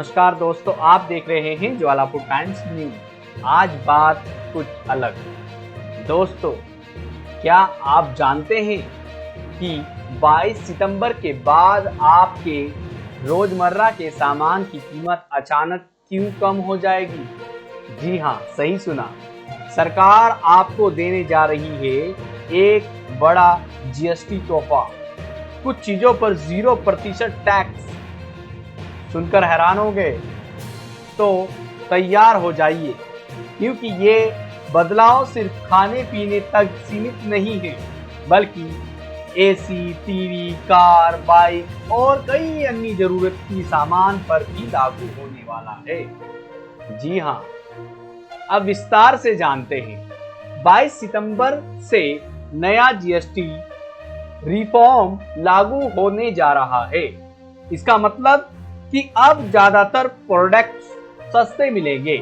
नमस्कार दोस्तों, आप देख रहे हैं ज्वालापुर टाइम्स न्यूज। आज बात कुछ अलग। दोस्तों, क्या आप जानते हैं कि 22 सितंबर के बाद आपके रोजमर्रा के सामान की कीमत अचानक क्यों कम हो जाएगी? जी हाँ, सही सुना। सरकार आपको देने जा रही है एक बड़ा जीएसटी तोहफा। कुछ चीजों पर 0% टैक्स। सुनकर हैरान हो गए? तो तैयार हो जाइए, क्योंकि ये बदलाव सिर्फ खाने पीने तक सीमित नहीं है, बल्कि एसी, टीवी, कार, बाइक और कई अन्य जरूरत की सामान पर भी लागू होने वाला है। जी हाँ, अब विस्तार से जानते हैं। 22 सितंबर से नया जीएसटी रिफॉर्म लागू होने जा रहा है। इसका मतलब कि अब ज्यादातर प्रोडक्ट्स सस्ते मिलेंगे।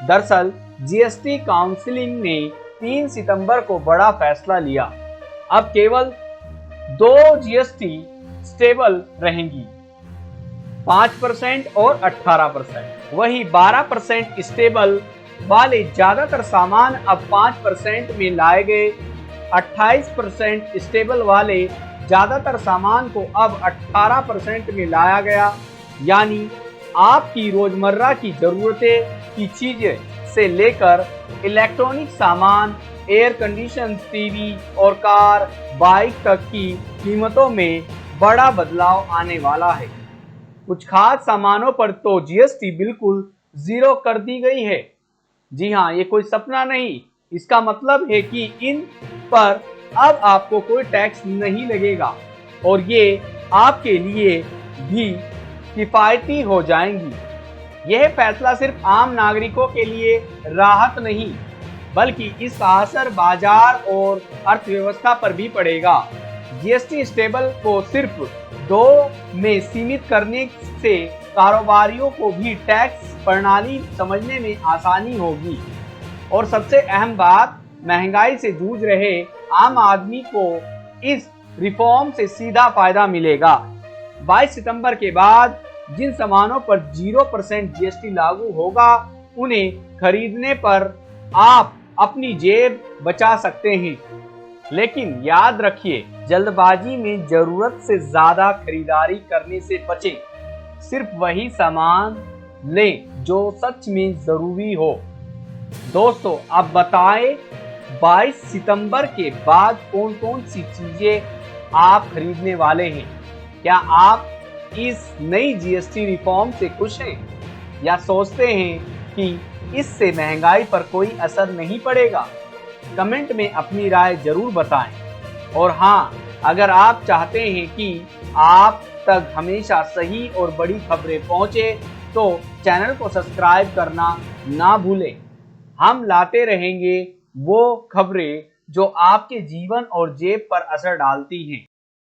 दरअसल जीएसटी काउंसिलिंग ने 3 सितंबर को बड़ा फैसला लिया। अब केवल 2 जीएसटी स्टेबल रहेंगी, 5% और 18%। वही 12% स्टेबल वाले ज्यादातर सामान अब 5% में लाए गए। 28% स्टेबल वाले ज्यादातर सामान को अब 18% में लाया गया। यानी आपकी रोजमर्रा की जरूरतें की चीजें से लेकर इलेक्ट्रॉनिक सामान, एयर कंडीशन, टीवी और कार, बाइक तक की कीमतों में बड़ा बदलाव आने वाला है। कुछ खास सामानों पर तो जीएसटी बिल्कुल 0 कर दी गई है। जी हाँ, ये कोई सपना नहीं। इसका मतलब है कि इन पर अब आपको कोई टैक्स नहीं लगेगा और ये आपके लिए भी किफायती हो जाएंगी। यह फैसला सिर्फ आम नागरिकों के लिए राहत नहीं, बल्कि इसका असर बाजार और अर्थव्यवस्था पर भी पड़ेगा। जीएसटी स्टेबल को सिर्फ 2 में सीमित करने से कारोबारियों को भी टैक्स प्रणाली समझने में आसानी होगी और सबसे अहम बात, महंगाई से जूझ रहे आम आदमी को इस रिफॉर्म से सीधा फायदा मिलेगा। 22 सितंबर के बाद जिन सामानों पर 0% जीएसटी लागू होगा, उन्हें खरीदने पर आप अपनी जेब बचा सकते हैं। लेकिन याद रखिए, जल्दबाजी में जरूरत से ज्यादा खरीदारी करने से बचें। सिर्फ वही सामान लें जो सच में जरूरी हो। दोस्तों, अब बताएं 22 सितंबर के बाद कौन कौन सी चीजें आप खरीदने वाले हैं? क्या आप इस नई जीएसटी रिफॉर्म से खुश हैं या सोचते हैं कि इससे महंगाई पर कोई असर नहीं पड़ेगा? कमेंट में अपनी राय जरूर बताएं। और हाँ, अगर आप चाहते हैं कि आप तक हमेशा सही और बड़ी खबरें पहुंचे, तो चैनल को सब्सक्राइब करना ना भूलें। हम लाते रहेंगे वो खबरें जो आपके जीवन और जेब पर असर डालती हैं।